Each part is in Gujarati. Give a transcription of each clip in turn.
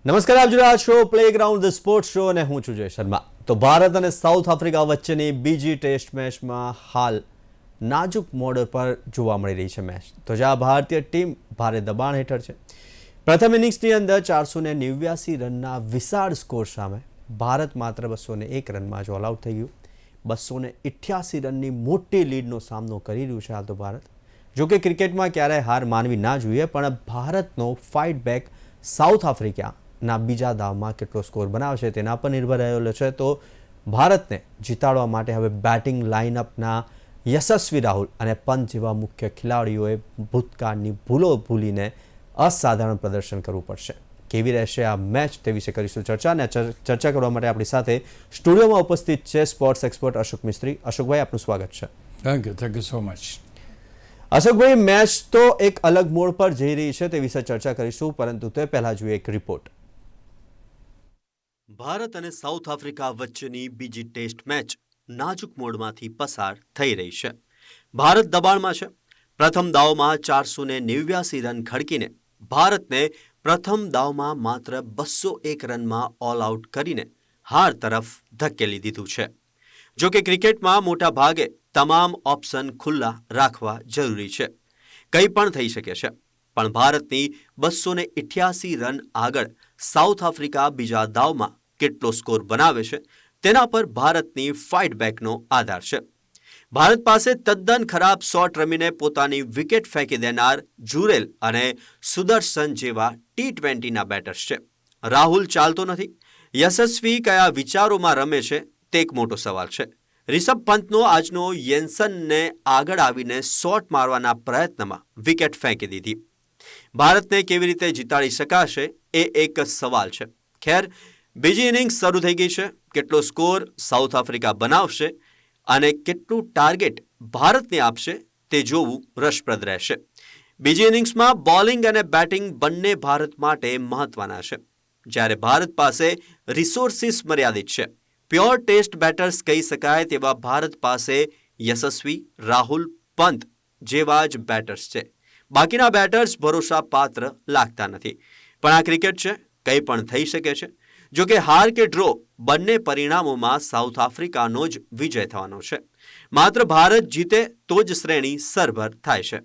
નમસ્કાર, આપ જોઈ રહ્યા છો પ્લેગ્રાઉન્ડ ધ સ્પોર્ટ્સ શો અને હું છું જય શર્મા. તો ભારત અને સાઉથ આફ્રિકા વચ્ચેની બીજી ટેસ્ટ મેચમાં હાલ નાજુક મોડ પર જોવા મળી રહી છે મેચ. તો જ્યાં ભારતીય ટીમ ભારે દબાણ હેઠળ છે. પ્રથમ ઇનિંગ્સની અંદર 489 રનના વિશાળ સ્કોર સામે ભારત માત્ર 201 રનમાં જ ઓલ આઉટ થઈ ગયું. 288 રનની મોટી લીડનો સામનો કરી રહ્યું છે હાલ તો ભારત. જો કે ક્રિકેટમાં ક્યારેય હાર માનવી ના જોઈએ, પણ ભારતનો ફાઇટ બેક સાઉથ આફ્રિકાના બીજા દાવમાં કેટલો સ્કોર બનાવશે તેના પર નિર્ભર રહેલો છે. તો ભારતને જીતાડવા માટે હવે બેટિંગ લાઇનઅપના યશસ્વી રાહુલ અને પંત જેવા મુખ્ય ખેલાડીઓએ ભૂતકાળની ભૂલો ભૂલીને અસાધારણ પ્રદર્શન કરવું પડશે. કેવી રહેશે આ મેચ તે વિશે કરીશું ચર્ચા, અને ચર્ચા કરવા માટે આપણી સાથે સ્ટુડિયોમાં ઉપસ્થિત છે સ્પોર્ટ્સ એક્સપર્ટ અશોક મિસ્ત્રી. અશોકભાઈ, આપનું સ્વાગત છે. Thank you so much. Ashokbhai, match તો એક અલગ મોડ પર જઈ રહી છે તે વિશે ચર્ચા કરીશું, પરંતુ તે પહેલા જોઈએ એક રિપોર્ટ. ભારત અને સાઉથ આફ્રિકા વચ્ચેની બીજી ટેસ્ટ મેચ નાજુક મોડમાંથી પસાર થઈ રહી છે. ભારત દબાણમાં છે. પ્રથમ દાવમાં 489 રન ખડકીને ભારતને પ્રથમ દાવમાં માત્ર 201 રનમાં ઓલ આઉટ કરીને હાર તરફ ધકેલી દીધું છે. જો કે ક્રિકેટમાં મોટા ભાગે તમામ ઓપ્શન ખુલ્લા રાખવા જરૂરી છે. કંઈ પણ થઈ શકે છે, પણ ભારતની 288 રન આગળ સાઉથ આફ્રિકા બીજા દાવમાં કેટલો સ્કોર બનાવે છે તેના પર ભારતની ફાઇટ બેકનો આધાર છે. ભારત પાસે તદ્દન ખરાબ શોટ રમીને પોતાની વિકેટ ફેંકી દેનાર જુરેલ અને સુદર્શન જેવા T20ના બેટર્સ છે. રાહુલ ચાલતો નથી. યશસ્વી કયા વિચારોમાં રમે છે તે એક મોટો સવાલ છે. રિષભ પંતનો આજનો યેન્સનને આગળ આવીને શોટ મારવાના પ્રયત્નમાં વિકેટ ફેંકી દીધી. ભારતને કેવી રીતે જીતાડી શકાશે એ એક સવાલ છે. ખેર, બીજી ઇનિંગ્સ શરૂ થઈ ગઈ છે. કેટલો સ્કોર સાઉથ આફ્રિકા બનાવશે અને કેટલું ટાર્ગેટ ભારતને આપશે તે જોવું રસપ્રદ રહેશે. બીજી ઇનિંગ્સમાં બોલિંગ અને બેટિંગ બંને ભારત માટે મહત્વના છે. જ્યારે ભારત પાસે રિસોર્સિસ મર્યાદિત છે. પ્યોર ટેસ્ટ બેટર્સ કહી શકાય તેવા ભારત પાસે યશસ્વી, રાહુલ, પંત જેવા જ બેટર્સ છે. બાકીના બેટર્સ ભરોસા પાત્ર લાગતા નથી. પણ આ ક્રિકેટ છે, કંઈ પણ થઈ શકે છે. જો કે હાર કે ડ્રો બંને પરિણામોમાં સાઉથ આફ્રિકાનો જ વિજય થવાનો છે. માત્ર ભારત જીતે તો જ શ્રેણી સરભર થાય છે.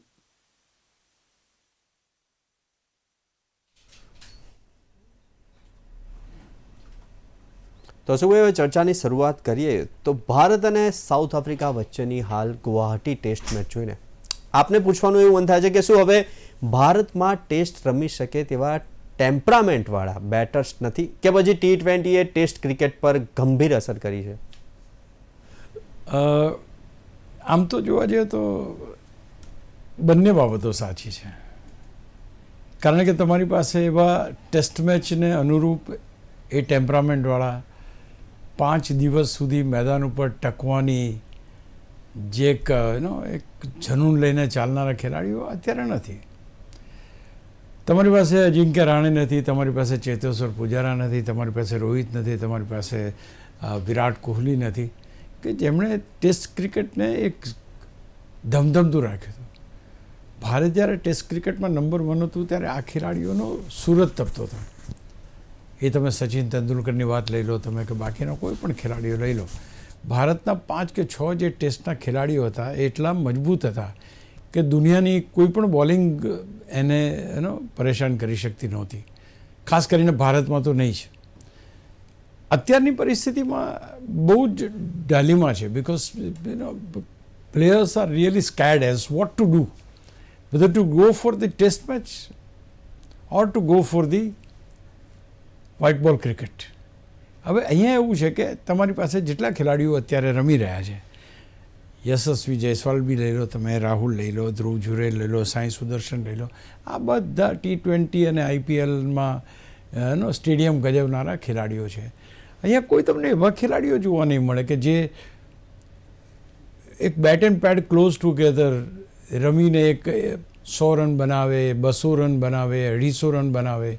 તો શું હવે ચર્ચાની શરૂઆત કરીએ તો ભારત અને સાઉથ આફ્રિકા વચ્ચેની હાલ ગુવાહાટી ટેસ્ટ મેચ જોઈને આપને પૂછવાનું એવું મન થાય છે કે શું હવે ભારતમાં ટેસ્ટ રમી શકે તેવા ટેમ્પરામેન્ટવાળા બેટર્સ નથી, કે પછી T20 એ ટેસ્ટ ક્રિકેટ પર ગંભીર અસર કરી છે? આમ તો જોવા જઈએ તો બંને બાબતો સાચી છે. કારણ કે તમારી પાસે એવા ટેસ્ટ મેચને અનુરૂપ એ ટેમ્પરામેન્ટવાળા 5 દિવસ સુધી મેદાન ઉપર ટકવાની જે એક જનૂન લઈને ચાલનારા ખેલાડીઓ અત્યારે નથી. તમારી પાસે અજિંક્ય રાણે નથી, તમારી પાસે ચેતેશ્વર પુજારા નથી, તમારી પાસે રોહિત નથી, તમારી પાસે વિરાટ કોહલી નથી, કે જેમણે ટેસ્ટ ક્રિકેટને એક ધમધમતું રાખ્યું હતું. ભારત જ્યારે ટેસ્ટ ક્રિકેટમાં નંબર 1 હતું ત્યારે આ ખેલાડીઓનો સુરત તપતો હતો. એ તમે સચિન તેંડુલકરની વાત લઈ લો, તમે કે બાકીના કોઈ પણ ખેલાડીઓ લઈ લો. ભારતના 5 કે 6 જે ટેસ્ટના ખેલાડીઓ હતા એ એટલા મજબૂત હતા કે દુનિયાની કોઈ પણ બોલિંગ એને પરેશાન કરી શકતી નહોતી. ખાસ કરીને ભારતમાં તો નહીં જ. અત્યારની પરિસ્થિતિમાં બહુ જ ડાલીમાં છે. Because players are really scared as vote to do, whether to go for the test match or to go for the white ball cricket. હવે અહીંયા એવું છે કે તમારી પાસે જેટલા ખેલાડીઓ અત્યારે રમી રહ્યા છે, યશસ્વી જયસ્વાલ બી લઈ લો, તમે રાહુલ લઈ લો, ધ્રુવ જુરેલ લઈ લો, સાઈ સુદર્શન લઈ લો, આ બધા T20 અને IPLમાં સ્ટેડિયમ ગજવનારા ખેલાડીઓ છે. અહીંયા કોઈ તમને એવા ખેલાડીઓ જોવા નહીં મળે કે જે એક બેટ એન્ડ પેડ ક્લોઝ ટુગેધર રમીને એક 100 રન બનાવે, 200 રન બનાવે, 250 રન બનાવે.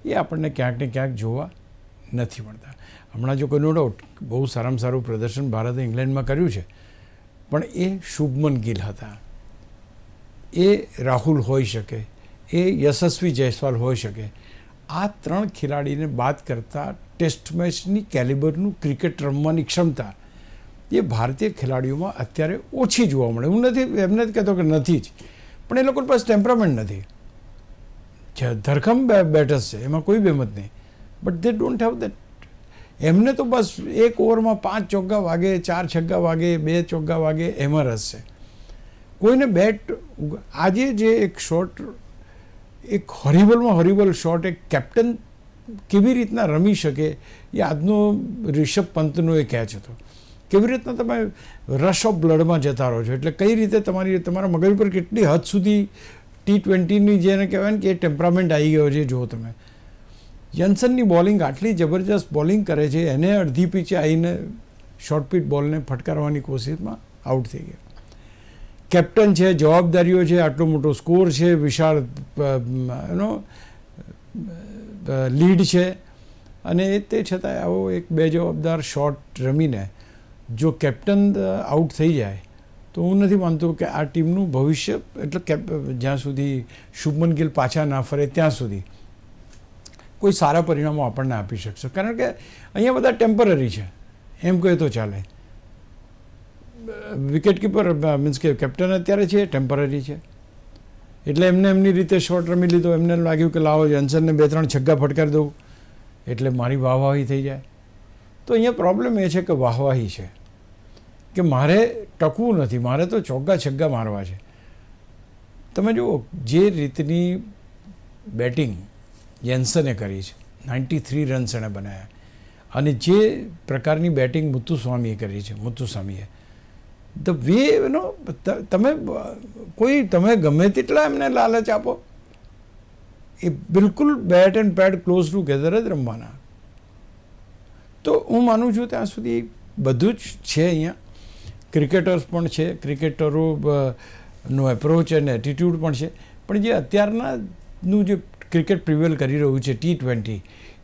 એ આપણને ક્યાંક ને ક્યાંક જોવા નથી મળતા. હમણાં જો કોઈ નો ડાઉટ બહુ સારામાં સારું પ્રદર્શન ભારતે ઇંગ્લેન્ડમાં કર્યું છે, પણ એ શુભમન ગિલ હતા, એ રાહુલ હોઈ શકે, એ યશસ્વી જયસ્વાલ હોઈ શકે. આ 3 ખેલાડીને બાદ કરતાં ટેસ્ટ મેચની કેલિબરનું ક્રિકેટ રમવાની ક્ષમતા એ ભારતીય ખેલાડીઓમાં અત્યારે ઓછી જોવા મળે. હું નથી એમને જ કહેતો કે નથી જ, પણ એ લોકો પાસે ટેમ્પરામેન્ટ નથી. ધરખમ બેટર્સ છે, એમાં કોઈ બેમત નહીં, but they don't have that. એમને તો બસ એક ઓવરમાં 5 ચોગ્ગા વાગે, 4 છગ્ગા વાગે, 2 ચોગ્ગા વાગે, એમાં રસ છે. કોઈને બેટ આજે જે એક શોટ, એક હોરિબલ શોટ એક કેપ્ટન કેવી રીતના રમી શકે એ આજનો રિષભ પંતનો એ કેચ હતો. કેવી રીતના તમે રશ ઓફ બ્લડમાં જતા રહો છો, એટલે કઈ રીતે તમારા મગજ પર કેટલી હદ સુધી T20ની જેને કહેવાય ને કે ટેમ્પરામેન્ટ આવી ગયો છે. જો તમે જેન્સનની બોલિંગ આટલી જબરજસ્ત બોલિંગ કરે છે, એને અડધી પીચે આવીને શોર્ટ પીચ બોલને ફટકારવાની કોશિશમાં આઉટ થઈ ગયા. કેપ્ટન છે, જવાબદારીઓ છે, આટલો મોટો સ્કોર છે, વિશાળ લીડ છે, અને તે છતાંય આવો એક બેજવાબદાર શોટ રમીને જો કેપ્ટન આઉટ થઈ જાય તો હું નથી માનતો કે આ ટીમનું ભવિષ્ય, એટલે જ્યાં સુધી શુભમન ગિલ પાછા ના ફરે ત્યાં સુધી કોઈ સારા પરિણામો આપણને આપી શકશે. કારણ કે અહીંયા બધા ટેમ્પરરી છે એમ કહે તો ચાલે. વિકેટ કીપર મીન્સ કે કેપ્ટન અત્યારે છે ટેમ્પરરી છે, એટલે એમને એમની રીતે શોટ રમી લીધો. એમને લાગ્યું કે લાવો જોન્સનને 2-3 છગ્ગા ફટકારી દઉં એટલે મારી વાહવાહી થઈ જાય. તો અહીંયા પ્રોબ્લેમ એ છે કે વાહવાહી છે, કે મારે ટકવું નથી, મારે તો ચોગ્ગા છગ્ગા મારવા છે. તમે જુઓ જે રીતની બેટિંગ જેન્સને કરી છે, 93 રન્સ એણે બનાવ્યા, અને જે પ્રકારની બેટિંગ મુત્તુસ્વામીએ કરી છે, મુત્તુસ્વામીએ ધ વે તમે ગમે તેટલા એમને લાલચ આપો, એ બિલકુલ બેટ એન્ડ પેડ ક્લોઝ ટુગેધર જ રમવાના. તો હું માનું છું ત્યાં સુધી બધું જ છે. અહીંયા ક્રિકેટર્સ પણ છે, ક્રિકેટરોનો એપ્રોચ અને એટીટ્યૂડ પણ છે, પણ જે અત્યારનાનું જે ક્રિકેટ પ્રિવેલ કરી રહ્યું છે T20,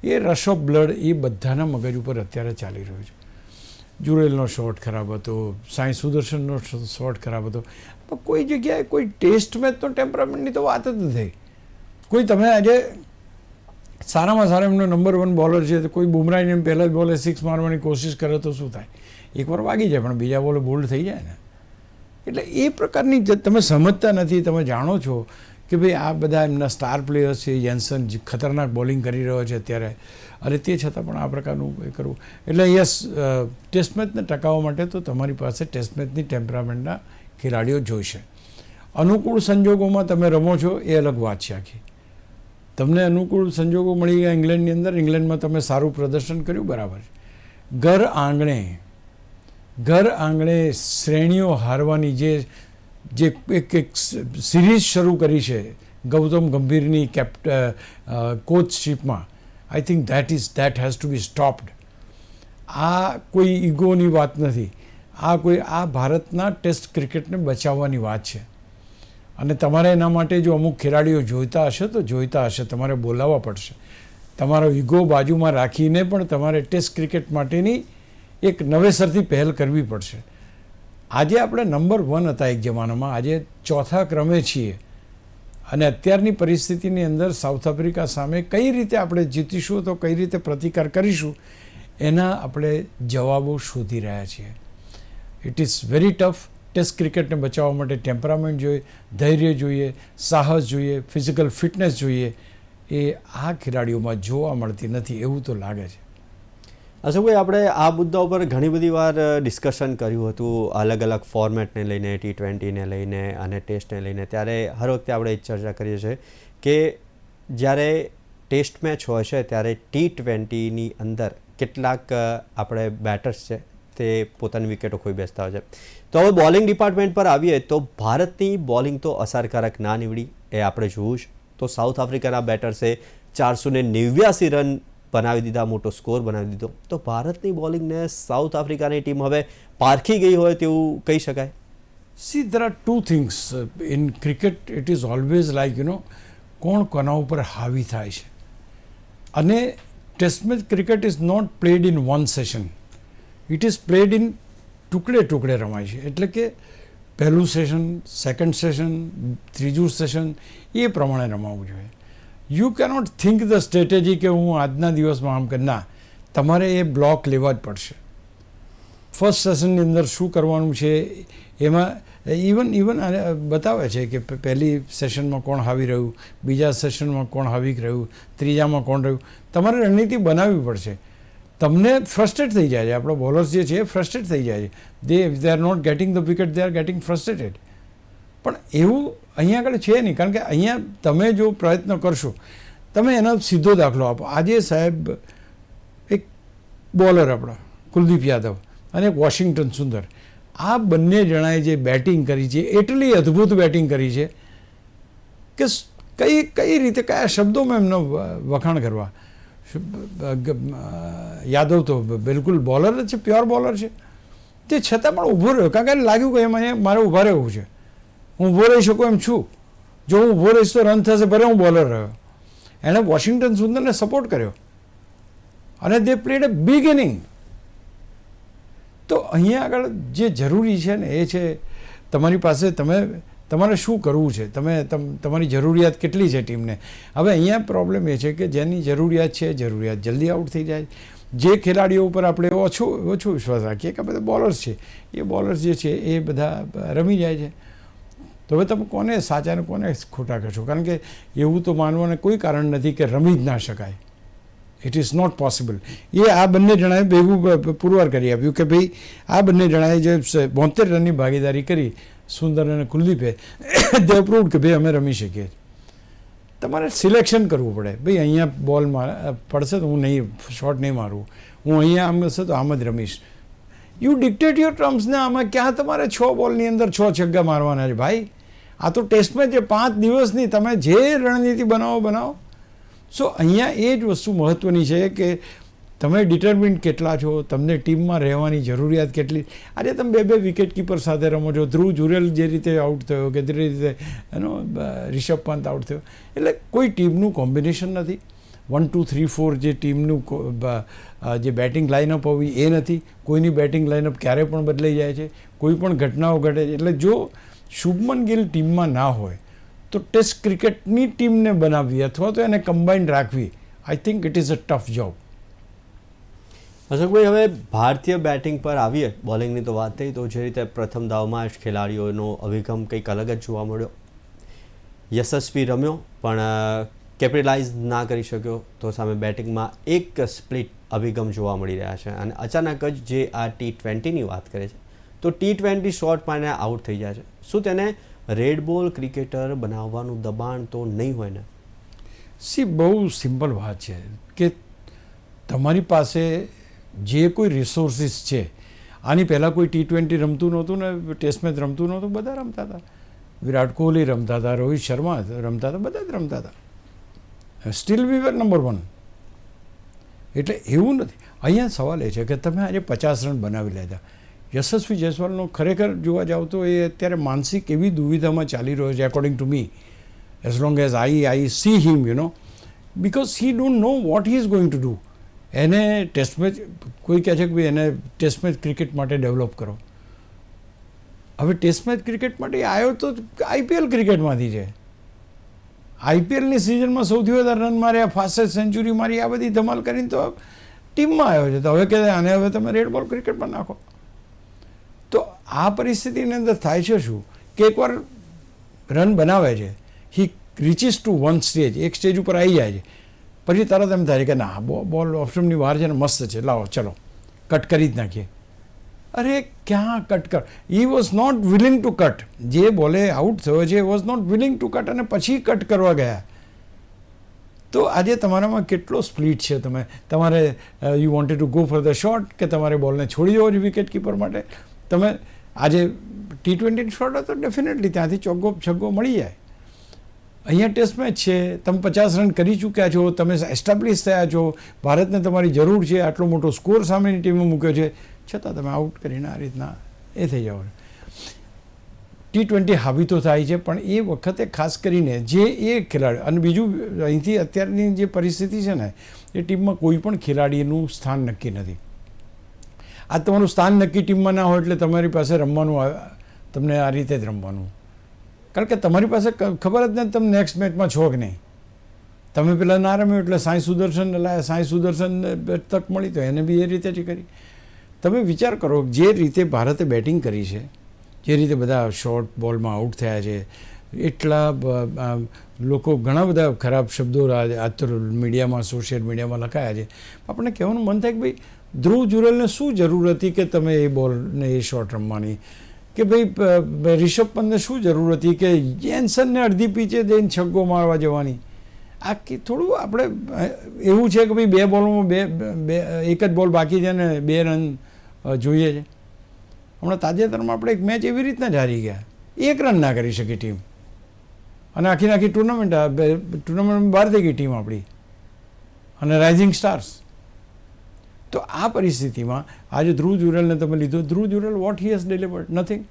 એ રશ ઓફ બ્લડ એ બધાના મગજ ઉપર અત્યારે ચાલી રહ્યું છે. જુરેલનો શોટ ખરાબ હતો, સાંઈ સુદર્શનનો શોટ ખરાબ હતો, પણ કોઈ જગ્યાએ કોઈ ટેસ્ટ મેચનો ટેમ્પરામેન્ટની તો વાત જ નથી. કોઈ તમે આજે સારામાં સારા એમનો નંબર 1 બોલર છે, તો કોઈ બુમરાહને પહેલા જ બોલે 6 મારવાની કોશિશ કરે તો શું થાય? એકવાર વાગી જાય, પણ બીજા બોલે બોલ્ડ થઈ જાય ને. એટલે એ પ્રકારની તમે સમજતા નથી. તમે જાણો છો કે ભાઈ આ બધા એમના સ્ટાર પ્લેયર્સ છે, જેન્સન ખતરનાક બોલિંગ કરી રહ્યો છે અત્યારે, અને તે છતાં પણ આ પ્રકારનું એ કરવું. એટલે યસ, ટેસ્ટ મેચને ટકાવવા માટે તો તમારી પાસે ટેસ્ટ મેચની ટેમ્પરામેન્ટના ખેલાડીઓ જોઈશે. અનુકૂળ સંજોગોમાં તમે રમો છો એ અલગ વાત છે આખી. તમને અનુકૂળ સંજોગો મળી ગયા ઇંગ્લેન્ડની અંદર, ઇંગ્લેન્ડમાં તમે સારું પ્રદર્શન કર્યું, બરાબર. ઘર આંગણે શ્રેણીઓ હારવાની જે એક સિરીઝ શરૂ કરી છે ગૌતમ ગંભીરની કોચશીપમાં, I think that has to be stopped. આ કોઈ ઈગોની વાત નથી, આ ભારતના ટેસ્ટ ક્રિકેટને બચાવવાની વાત છે. અને તમારે એના માટે જો અમુક ખેલાડીઓ જોઈતા હશે તો જોઈતા હશે, તમારે બોલાવવા પડશે. તમારો ઈગો બાજુમાં રાખીને પણ તમારે ટેસ્ટ ક્રિકેટ માટેની એક નવેસરથી પહેલ કરવી પડશે. આજે આપણે નંબર 1 હતા એક જમાનામાં, આજે 4થા ક્રમે છીએ, અને અત્યારની પરિસ્થિતિની અંદર સાઉથ આફ્રિકા સામે કઈ રીતે આપણે જીતીશું, તો કઈ રીતે પ્રતિકાર કરીશું, એના આપણે જવાબો શોધી રહ્યા છીએ. It is very tough. Test ક્રિકેટને બચાવવા માટે ટેમ્પરામેન્ટ જોઈએ, ધૈર્ય જોઈએ, સાહસ જોઈએ, ફિઝિકલ ફિટનેસ જોઈએ. એ આ ખેલાડીઓમાં જોવા મળતી નથી એવું તો લાગે છે. અશોકભાઈ, આપણે આ મુદ્દા ઉપર ઘણી બધી વાર ડિસ્કશન કર્યું હતું, અલગ અલગ ફોર્મેટને લઈને, T20ને લઈને અને ટેસ્ટને લઈને. ત્યારે હર વખતે આપણે એ ચર્ચા કરીએ છીએ કે જ્યારે ટેસ્ટ મેચ હોય છે ત્યારે T20ની અંદર કેટલાક આપણે બેટર્સ છે તે પોતાની વિકેટો ખોઈ બેસતા હોય છે. તો હવે બોલિંગ ડિપાર્ટમેન્ટ પર આવીએ તો ભારતની બોલિંગ તો અસરકારક ના નીવડી, એ આપણે જોયું છે. તો સાઉથ આફ્રિકાના બેટર્સે 489 રન બનાવી દીધા, મોટો સ્કોર બનાવી દીધો. તો ભારતની બોલિંગને સાઉથ આફ્રિકાની ટીમ હવે પારખી ગઈ હોય તેવું કહી શકાય. C, there are two things in cricket. It is always like, કોણ કોના ઉપર હાવી થાય છે. અને test match cricket is not played in one session, it is played in ટુકડે રમાય છે. એટલે કે પહેલું સેશન, સેકન્ડ સેશન, ત્રીજું સેશન, એ પ્રમાણે રમાવવું જોઈએ. You cannot think the strategy કે હું આજના દિવસમાં આમ કે ના, તમારે એ બ્લોક લેવા જ પડશે. ફર્સ્ટ સેશનની અંદર શું કરવાનું છે એમાં ઇવન બતાવે છે કે પહેલી સેશનમાં કોણ હાવી રહ્યું, બીજા સેશનમાં કોણ હાવી રહ્યું, ત્રીજામાં કોણ રહ્યું. તમારે રણનીતિ બનાવવી પડશે. તમને ફ્રસ્ટ્રેટ થઈ જાય છે, આપણો બોલર્સ જે છે એ ફ્રસ્ટ્રેટ થઈ જાય છે. They are not getting the wicket, they are getting frustrated. પણ એવું અહીંયા આગળ છે નહીં, કારણ કે અહીંયા તમે જો પ્રયત્ન કરશો, તમે એનો સીધો દાખલો આપો. આજે સાહેબ એક બોલર આપણા કુલદીપ યાદવ અને વોશિંગ્ટન સુંદર, આ બંને જણાએ જે બેટિંગ કરી છે એટલી અદ્ભુત બેટિંગ કરી છે કે કઈ રીતે કયા શબ્દોમાં એમનો વખાણ કરવા. યાદવ તો બિલકુલ બોલર જ છે, પ્યોર બોલર છે. તે છતાં પણ ઊભો રહ્યો, કારણ કે એને લાગ્યું કે એમાં મારે ઊભા રહેવું છે, હું ઊભો રહી શકું એમ છું. જો હું ઊભો રહીશ તો રન થશે, ભલે હું બોલર રહ્યો. એણે વોશિંગ્ટન સુંદરને સપોર્ટ કર્યો અને દે પ્લેડ એ બિગ ઇનિંગ. તો અહીંયા આગળ જે જરૂરી છે ને એ છે તમારી પાસે તમારે શું કરવું છે, તમારી જરૂરિયાત કેટલી છે ટીમને. હવે અહીંયા પ્રોબ્લેમ એ છે કે જેની જરૂરિયાત છે જરૂરિયાત જલ્દી આઉટ થઈ જાય. જે ખેલાડીઓ ઉપર આપણે ઓછો વિશ્વાસ રાખીએ કે બધા બોલર્સ છે, એ બોલર્સ જે છે એ બધા રમી જાય છે. તો હવે તમે કોને સાચા ને કોને ખોટા કહેશો, કારણ કે એવું તો માનવાનું કોઈ કારણ નથી કે રમી જ ના શકાય. It is not possible. એ આ બંને જણાએ ભેગું પુરવાર કરી આપ્યું કે ભાઈ આ બંને જણાએ જે 72 રનની ભાગીદારી કરી, સુંદર અને કુલદીપે, દે પ્રૂવડ કે ભાઈ અમે રમી શકીએ. તમારે સિલેક્શન કરવું પડે. ભાઈ અહીંયા બોલ પડશે તો હું નહીં શોટ નહીં મારું, હું અહીંયા આમ હશે તો આમ જ રમીશ. યુ ડિક્ટેટ યોર ટર્મ્સ ને. આમાં ક્યાં તમારે 6 બોલની અંદર 6 છગ્ગા મારવાના છે ભાઈ? આ તો ટેસ્ટ મેચ છે, 5 દિવસની. તમે જે રણનીતિ બનાવો. સો અહીંયા એ જ વસ્તુ મહત્ત્વની છે કે તમે ડિટર્મિન્ડ કેટલા છો, તમને ટીમમાં રહેવાની જરૂરિયાત કેટલી. આજે તમે બે વિકેટ કીપર સાથે રમો છો. ધ્રુવ જુરેલ જે રીતે આઉટ થયો, કે જે રીતે રિષભ પંત આઉટ થયો, એટલે કોઈ ટીમનું કોમ્બિનેશન નથી. 1, 2, 3, 4 જે ટીમનું જે બેટિંગ લાઇનઅપ હોવી એ નથી. કોઈની બેટિંગ લાઇનઅપ ક્યારે પણ બદલાઈ જાય છે, કોઈ પણ ઘટનાઓ ઘટે છે. એટલે જો શુભમન ગિલ ટીમમાં ના હોય તો ટેસ્ટ ક્રિકેટની ટીમને બનાવવી અથવા તો એને કમ્બાઇન્ડ રાખવી, I think it is a tough job. અશોકભાઈ, હવે ભારતીય બેટિંગ પર આવીએ. બોલિંગની તો વાત થઈ, તો જે રીતે પ્રથમ દાવમાં જ ખેલાડીઓનો અભિગમ કંઈક અલગ જ જોવા મળ્યો. યશસ્વી રમ્યો પણ કેપિટલાઇઝ ના કરી શક્યો, તો સામે બેટિંગમાં એક સ્પ્લિટ અભિગમ જોવા મળી રહ્યા છે. અને અચાનક જ જે આ T20ની વાત કરે છે, તો T20 શોટમાં એને આઉટ થઈ જાય છે. શું તેને રેડ બોલ ક્રિકેટર બનાવવાનું દબાણ તો નહીં હોય ને? બહુ સિમ્પલ વાત છે કે તમારી પાસે જે કોઈ રિસોર્સિસ છે, આની પહેલાં કોઈ T20 રમતું નહોતું ને ટેસ્ટ મેચ રમતું નહોતું, બધા રમતા હતા. વિરાટ કોહલી રમતા હતા, રોહિત શર્મા રમતા હતા, બધા જ રમતા હતા. Still we were number 1. એટલે એવું નથી. અહીંયા સવાલ એ છે કે તમે આજે 50 રન બનાવી લીધા. યશસ્વી જયસ્વાલનો ખરેખર જોવા જાવ તો એ અત્યારે માનસિક એવી દુવિધામાં ચાલી રહ્યો છે, according to me, as long as I C him, because he don't know what he is going to do. એને ટેસ્ટ મેચ, કોઈ કહે છે કે ભાઈ એને ટેસ્ટ મેચ ક્રિકેટ માટે ડેવલપ કરો. હવે ટેસ્ટ મેચ ક્રિકેટ માટે આવ્યો તો IPL ક્રિકેટમાંથી છે. IPLની સિઝનમાં સૌથી વધારે રન માર્યા, ફાસ્ટેસ્ટ સેન્ચુરી મારી, આ બધી ધમાલ કરીને તો ટીમમાં આવ્યો છે. તો હવે કે આને હવે તમે રેડ બોલ ક્રિકેટમાં નાખો. તો આ પરિસ્થિતિની અંદર થાય છે શું કે એકવાર રન બનાવે છે, હી રીચીસ ટુ વન સ્ટેજ, એક સ્ટેજ ઉપર આવી જાય છે, પછી તરત એમ થાય કે ના બોલ ઓપ્શનની બહાર છે ને, મસ્ત છે, લાવો ચલો કટ કરી જ નાખીએ. અરે ક્યાં કટ કર? He was not willing to cut. જે બોલે આઉટ થયો છે was not willing to cut, અને પછી કટ કરવા ગયા. તો આજે તમારામાં કેટલો સ્પ્લિટ છે. તમારે you wanted to go for the shot, કે તમારે બોલને છોડી દેવો છે વિકેટ કીપર માટે. તમે આજે T20 શોટ હતો, ડેફિનેટલી ત્યાંથી ચોગ્ગો છગ્ગો મળી જાય. અહીંયા ટેસ્ટ મેચ છે, તમે 50 રન કરી ચૂક્યા છો, તમે એસ્ટાબ્લિશ થયા છો, ભારતને તમારી જરૂર છે, આટલો મોટો સ્કોર સામેની ટીમે મૂક્યો છે, છતાં તમે આઉટ કરીને આ રીતના એ થઈ જાઓ. T20 હાવી તો થાય છે, પણ એ વખતે ખાસ કરીને જે એ ખેલાડી, અને બીજું અહીંથી અત્યારની જે પરિસ્થિતિ છે ને, એ ટીમમાં કોઈ પણ ખેલાડીનું સ્થાન નક્કી નથી. આ તમારું સ્થાન નક્કી ટીમમાં ના હોય એટલે તમારી પાસે રમવાનું, તમને આ રીતે જ રમવાનું, કારણ કે તમારી પાસે ખબર જ નથી તમે નેક્સ્ટ મેચમાં છો કે નહીં. તમે પેલા ના રમ્યો એટલે સાંઈ સુદર્શન લાયા, સાંઈ સુદર્શન તક મળી તો એને બી એ રીતે જ કરી. તમે વિચાર કરો જે રીતે ભારતે બેટિંગ કરી છે, જે રીતે બધા શોર્ટ બોલમાં આઉટ થયા છે, એટલા લોકો ઘણા બધા ખરાબ શબ્દો આજ તો મીડિયામાં, સોશિયલ મીડિયામાં લખાયા છે. આપણને કહેવાનું મન થાય કે ભાઈ ધ્રુવ જુરેલને શું જરૂર હતી કે તમે એ બોલને એ શોટ રમવાની, કે ભાઈ રિષભ પંતને શું જરૂર હતી કે જેન્સનને અડધી પીચે જઈને છગ્ગો મારવા જવાની. આ થોડું આપણે એવું છે કે ભાઈ બે બોલમાં એક જ બોલ બાકી છે ને 2 રન જોઈએ છે. હમણાં તાજેતરમાં આપણે એક મેચ એવી રીતના જ હારી ગયા, 1 રન ના કરી શકી ટીમ, અને આખી ટુર્નામેન્ટ બહાર થઈ ગઈ ટીમ આપણી અને રાઇઝિંગ સ્ટાર્સ. તો આ પરિસ્થિતિમાં આજે ધ્રુવ જુરેલને તમે લીધો, Dhruv Jurel what he has delivered? Nothing.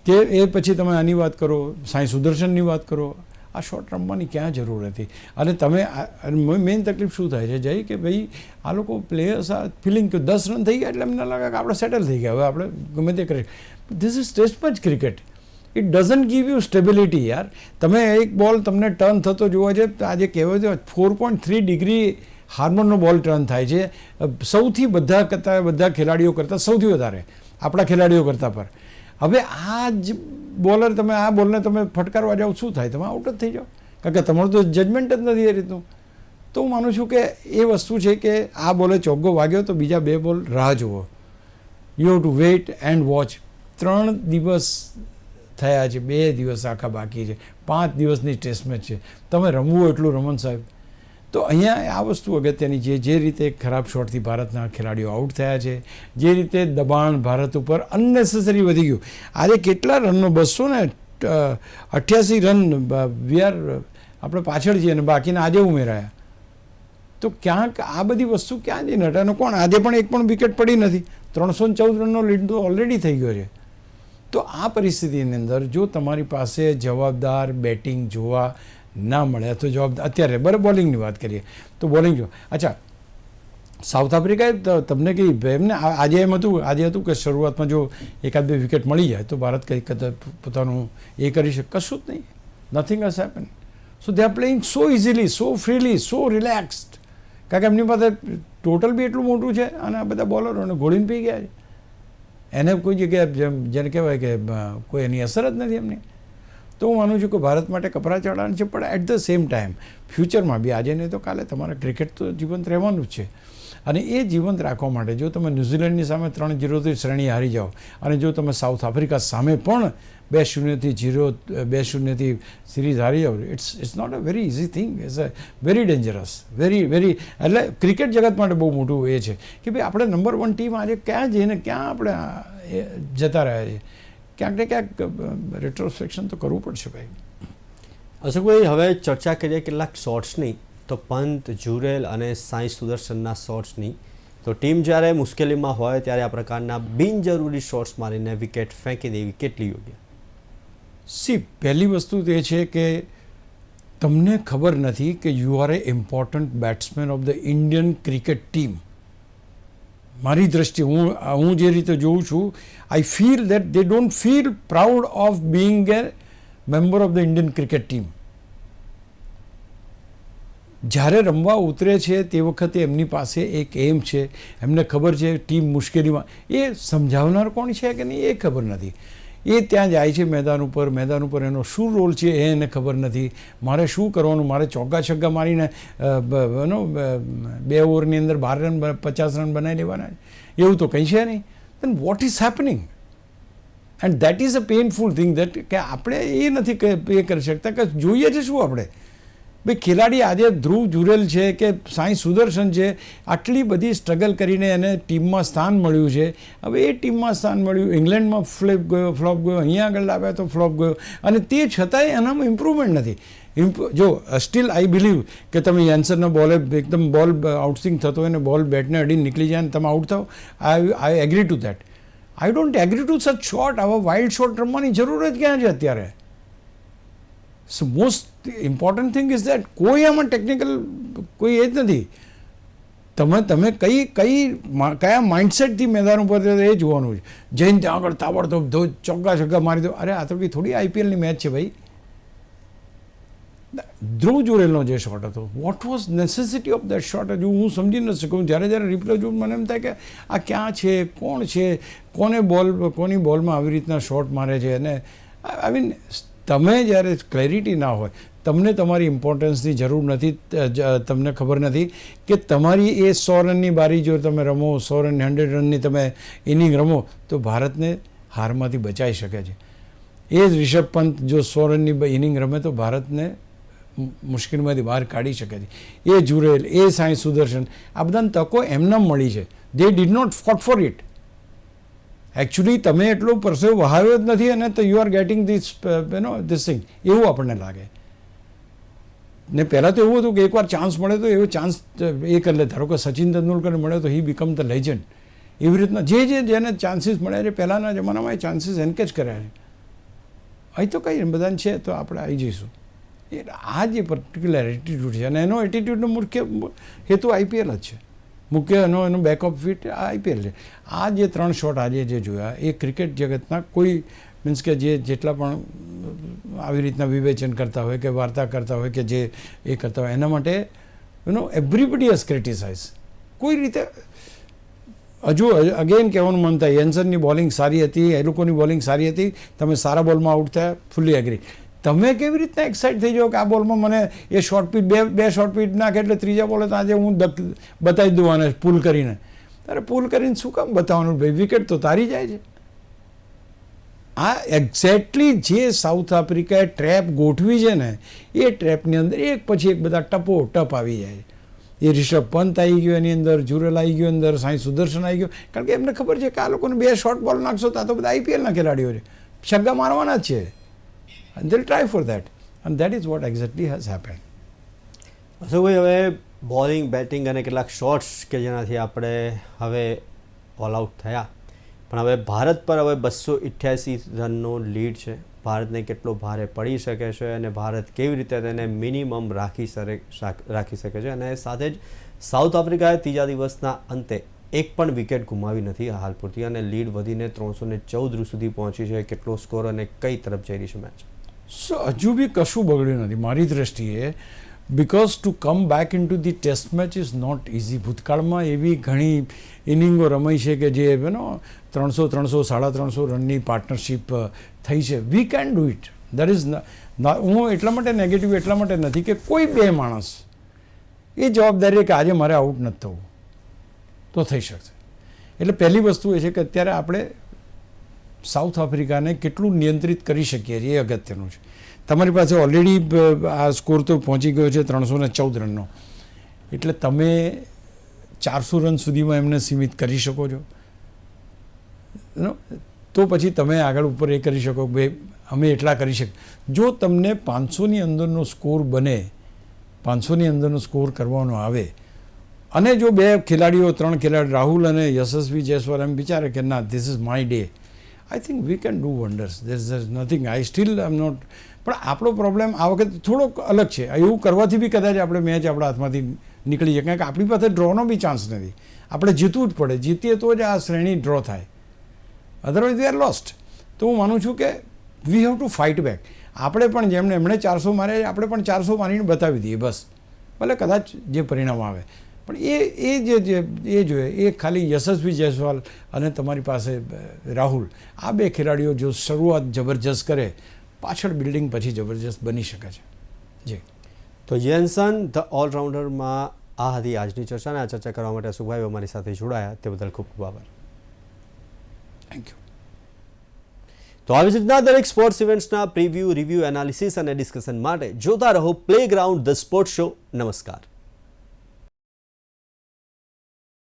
કે એ પછી તમે આની વાત કરો, સાંઈ સુદર્શનની વાત કરો, આ શોટ રમવાની ક્યાં જરૂર હતી? અને તમે મેઇન તકલીફ શું થાય છે જય, કે ભાઈ આ લોકો પ્લેયર્સ આ ફિલિંગ કે 10 રન થઈ ગયા એટલે એમને લાગે કે આપણે સેટલ થઈ ગયા, હવે આપણે ગમે તે કરીએ. This is test match cricket. It doesn't give you stability યાર. તમે એક બોલ તમને ટર્ન થતો જોવા છે, આજે કહેવાય છે 4.3 ડિગ્રી હાર્મોનનો બોલ ટર્ન થાય છે, સૌથી બધા ખેલાડીઓ કરતાં સૌથી વધારે આપણા ખેલાડીઓ કરતાં પર. હવે આ જ બોલર તમે આ બોલને તમે ફટકારવા જાઓ, શું થાય? તમે આઉટ જ થઈ જાઓ, કારણ કે તમારું તો જજમેન્ટ જ નથી એ રીતનું. તો હું માનું છું કે એ વસ્તુ છે કે આ બોલે ચોગ્ગો વાગ્યો તો બીજા 2 બોલ રાહ જુઓ. You have to weight and watch. 3 દિવસ થયા છે, 2 દિવસ આખા બાકી છે, 5 દિવસની ટેસ્ટ મેચ છે. તમે રમવું એટલું રમન સાહેબ. તો અહીંયા આ વસ્તુ અગત્યની છે, જે રીતે ખરાબ શોટથી ભારતના ખેલાડીઓ આઉટ થયા છે, જે રીતે દબાણ ભારત ઉપર અનનેસેસરી વધી ગયું. આજે કેટલા રનનો 288 રન આપણે પાછળ છીએ અને બાકીના આજે ઉમેરાયા. તો ક્યાંક આ બધી વસ્તુ ક્યાં જઈને હટાનો કોણ? આજે પણ એક પણ વિકેટ પડી નથી, 314 રનનો લીડ તો ઓલરેડી થઈ ગયો છે. તો આ પરિસ્થિતિની અંદર જો તમારી પાસે જવાબદાર બેટિંગ જોવા ના મળે તો જવાબદાર અત્યારે બરાબર બોલિંગની વાત કરીએ તો બોલિંગ જો અચ્છા સાઉથ આફ્રિકાએ તમને કહી એમને આજે એમ હતું કે શરૂઆતમાં જો 1-2 વિકેટ મળી જાય તો ભારત કંઈક પોતાનું એ કરી શકે. કશું જ નહીં. Nothing has happen. So they are playing so easily, so freely, so relaxed. કારણ કે એમની પાસે ટોટલ બી એટલું મોટું છે અને આ બધા બોલરોને ગોળીને પી ગયા છે. એને કોઈ જગ્યાએ જેને કહેવાય કે કોઈ એની અસર જ નથી એમની. તો હું માનું છું કે ભારત માટે કપરા ચડાવવાનું છે, પણ એટ ધ સેમ ટાઈમ ફ્યુચરમાં બી આજે નહીં તો કાલે તમારે ક્રિકેટ તો જીવંત રહેવાનું જ છે. અને એ જીવંત રાખવા માટે જો તમે ન્યૂઝીલેન્ડની સામે 3-0થી શ્રેણી હારી જાઓ અને જો તમે સાઉથ આફ્રિકા સામે પણ 2-0થી સિરીઝ હારી જાઓ, it's not a very easy thing. It's a very dangerous, very એટલે ક્રિકેટ જગત માટે બહુ મોટું એ છે કે ભાઈ આપણે નંબર 1 ટીમ આજે ક્યાં જઈને ક્યાં આપણે જતા રહ્યા છીએ. ક્યાંક ને ક્યાંક રેટ્રોસ્પેક્શન તો કરવું પડશે ભાઈ. અશોકભાઈ, હવે ચર્ચા કરીએ કેટલાક શોટ્સની, તો પંત, જુરેલ અને સાંઈ સુદર્શનના શોટ્સની. તો ટીમ જ્યારે મુશ્કેલીમાં હોય ત્યારે આ પ્રકારના બિનજરૂરી શોટ્સ મારીને વિકેટ ફેંકી દેવી કેટલી યોગ્ય? પહેલી વસ્તુ તો એ છે કે તમને ખબર નથી કે you are A important batsman of the Indian cricket team. મારી દ્રષ્ટિએ હું જે રીતે જોઉં છું, I feel that they don't feel proud of being A member of the Indian cricket team. જ્યારે રમવા ઉતરે છે તે વખતે એમની પાસે એક એમ છે, એમને ખબર છે ટીમ મુશ્કેલીમાં, એ સમજાવનાર કોણ છે કે નહીં એ ખબર નથી. એ ત્યાં જાય છે મેદાન ઉપર એનો શું રોલ છે એ એને ખબર નથી. મારે શું કરવાનું, મારે ચોગ્ગા છગ્ગા મારીને 2 ઓવરની અંદર 12 રન 50 રન બનાવી લેવાના, એવું તો કંઈ છે નહીં. Then what is happening? And that is a painful thing that કે આપણે એ નથી એ કરી શકતા કે જોઈએ છે શું આપણે. ભાઈ ખેલાડી આજે ધ્રુવ જુરેલ છે કે સાંઈ સુદર્શન છે, આટલી બધી સ્ટ્રગલ કરીને એને ટીમમાં સ્થાન મળ્યું છે. હવે એ ટીમમાં સ્થાન મળ્યું, ઇંગ્લેન્ડમાં ફ્લોપ ગયો, અહીંયા આગળ લાવ્યા તો ફ્લોપ ગયો, અને તે છતાંય એનામાં ઇમ્પ્રુવમેન્ટ નથી. જો સ્ટીલ આઈ બિલીવ કે તમે યાન્સનનો બોલે એકદમ બોલ આઉટસ્વિંગ થતો હોય ને બોલ બેટને અડીને નીકળી જાય ને તમે આઉટ થાવ, I agree to that. I don't agree to such shot. આવા વાઇલ્ડ શોટ રમવાની જરૂર જ ક્યાં છે અત્યારે? So most important thing is that કોઈ આમાં ટેકનિકલ કોઈ એ જ નથી. તમે કયા માઇન્ડસેટથી મેદાન ઉપર એ જોવાનું છે. જઈને ત્યાં આગળ તાબડતોબ ચોગ્ગા છગ્ગા મારી દો. અરે આ તો કંઈ થોડી આઈપીએલની મેચ છે ભાઈ. ધ્રુવ જુરેલનો જે શોટ હતો, what was necessity of that shot, હજુ હું સમજી ન શકું. જ્યારે રિપ્લે જોઉં મને એમ થાય કે આ ક્યાં છે, કોણ છે, કોની બોલમાં આવી રીતના શોટ મારે છે. અને આઈ મીન તમે જ્યારે ક્લેરિટી ના હોય, તમને તમારી ઇમ્પોર્ટન્સની જરૂર નથી, તમને ખબર નથી કે તમારી એ 100 રનની બારી જો તમે રમો, 100 રન 100 રનની તમે ઇનિંગ રમો તો ભારતને હારમાંથી બચાવી શકે છે. એ જ રિષભ પંત જો 100 રનની ઇનિંગ રમે તો ભારતને મુશ્કેલીમાંથી બહાર કાઢી શકે છે. એ જુરેલ, એ સાંઈ સુદર્શન, આ બધાને તકો એમને મળી છે. They did not fought for it. Actually તમે એટલો પરસેવો વહાવ્યો જ નથી અને તો you are getting this this thing, એવું આપણને લાગે. ને પહેલાં તો એવું હતું કે એકવાર ચાન્સ મળે તો એવો ચાન્સ એ કરી લે. ધારો કે સચિન તેંડુલકરને મળ્યો તો હી બીકમ ધ લેજન્ડ. એવી રીતના જેને ચાન્સીસ મળ્યા છે પહેલાંના જમાનામાં એ ચાન્સીસ એન્કેજ કર્યા છે. અહીં તો કંઈ બધાને છે તો આપણે આવી જઈશું. એ આ જે પર્ટિક્યુલર એટીટ્યૂડ છે અને એનો એટીટ્યૂડનો મુખ્ય હેતુ આઈપીએલ જ છે. મુખ્ય એનો બેકઅપ ફિટ આ આઈપીએલ છે. આ જે 3 શોટ આજે જે જોયા એ ક્રિકેટ જગતના કોઈ મીન્સ કે જેટલા પણ આવી રીતના વિવેચન કરતા હોય કે વાર્તા કરતા હોય કે જે એ કરતા હોય એના માટે એવરીબડી હેઝ ક્રિટિસાઇઝ. કોઈ રીતે હજુ અગેન કહેવાનું મન થાય, યેન્સનની બોલિંગ સારી હતી, એ લોકોની બોલિંગ સારી હતી, તમે સારા બોલમાં આઉટ થયા, ફુલ્લી એગ્રી. તમે કેવી રીતના એક્સાઇટ થઈ જાઓ કે આ બોલમાં મને એ શોર્ટ પીચ બે શોર્ટ પીચ નાખે એટલે ત્રીજા બોલે તો આજે હું બતાવી દઉં આને પુલ કરીને. અરે પુલ કરીને શું કામ બતાવવાનું ભાઈ, વિકેટ તો તારી જાય છે. આ એક્ઝેક્ટલી જે સાઉથ આફ્રિકાએ ટ્રેપ ગોઠવી છે ને એ ટ્રેપની અંદર એક પછી એક બધા ટપો ટપ આવી જાય. એ રિષભ પંત આવી ગયો એની અંદર, જુરેલ આવી ગયો અંદર, સાંઈ સુદર્શન આવી ગયો. કારણ કે એમને ખબર છે કે આ લોકોને 2 શોર્ટ બોલ નાખશો તો આ તો બધા આઈપીએલના ખેલાડીઓ છે, છગ્ગા મારવાના જ છે. and they'll try for that, and that is what exactly has happened. અશોકભાઈ, હવે બોલિંગ, બેટિંગ અને કેટલાક શોટ્સ કે જેનાથી આપણે હવે ઓલ આઉટ થયા, પણ હવે ભારત પર હવે 288 રનનો લીડ છે. ભારતને કેટલો ભારે પડી શકે છે અને ભારત કેવી રીતે તેને મિનિમમ રાખી શકે છે. અને સાથે જ સાઉથ આફ્રિકાએ ત્રીજા દિવસના અંતે એક પણ વિકેટ ગુમાવી નથી હાલ પૂરતી અને લીડ વધીને 314 સુધી પહોંચી છે. કેટલો સ્કોર અને કઈ તરફ જઈ રહી છે મેચ? હજુ બી કશું બગડ્યું નથી મારી દ્રષ્ટિએ, because to come back into the test match is not easy. ભૂતકાળમાં એવી ઘણી ઇનિંગો રમાઈ છે કે જે 300, 350 રનની પાર્ટનરશિપ થઈ છે. We can do it. That is હું એટલા માટે નેગેટિવ એટલા માટે નથી કે કોઈ 2 માણસ એ જવાબદારી કે આજે મારે આઉટ નથી થવું તો થઈ શકશે. એટલે પહેલી વસ્તુ એ છે કે અત્યારે આપણે સાઉથ આફ્રિકાને કેટલું નિયંત્રિત કરી શકીએ છીએ એ અગત્યનું છે. તમારી પાસે ઓલરેડી આ સ્કોર તો પહોંચી ગયો છે 314 રનનો, એટલે તમે 400 રન સુધીમાં એમને સીમિત કરી શકો છો. તો પછી તમે આગળ ઉપર એ કરી શકો કે અમે એટલા કરી શકીએ. જો તમને 500ની અંદરનો સ્કોર બને, 500ની અંદરનો સ્કોર કરવાનો આવે અને જો 2 ખેલાડીઓ 3 ખેલાડી રાહુલ અને યશસ્વી જયસ્વાલ એમ વિચારે કે ના this is my day, I think we can do wonders. There is nothing, I still આમ નોટ. પણ આપણો પ્રોબ્લેમ આ વખતે થોડોક અલગ છે. એવું કરવાથી બી કદાચ આપણે મેચ આપણા હાથમાંથી નીકળી જાય, કારણ કે આપણી પાસે ડ્રોનો બી ચાન્સ નથી. આપણે જીતવું જ પડે, જીતીએ તો જ આ શ્રેણી ડ્રો થાય, અધરવાઇઝ વી આર લોસ્ટ. તો હું માનું છું કે we have to fight back. આપણે પણ જેમણે એમણે 400 માર્યા આપણે પણ 400 મારીને બતાવી દઈએ બસ, ભલે કદાચ જે પરિણામ આવે. પણ એ જોઈએ એ ખાલી યશસ્વી જયસ્વાલ અને તમારી પાસે રાહુલ, આ 2 ખેલાડીઓ જો શરૂઆત જબરજસ્ત કરે, પાછળ બિલ્ડિંગ પછી જબરજસ્ત બની શકે છે. જી, તો જેન્સન ધ ઓલરાઉન્ડરમાં આ હતી આજની ચર્ચા, અને આ ચર્ચા કરવા માટે અશોકભાઈ અમારી સાથે જોડાયા તે બદલ ખૂબ ખૂબ આભાર. Thank you. તો આવી જ રીતના દરેક સ્પોર્ટ્સ ઇવેન્ટ્સના પ્રિવ્યૂ, રિવ્યૂ, એનાલિસિસ અને ડિસ્કશન માટે જોતા રહો પ્લેગ્રાઉન્ડ ધ સ્પોર્ટ્સ શો. નમસ્કાર.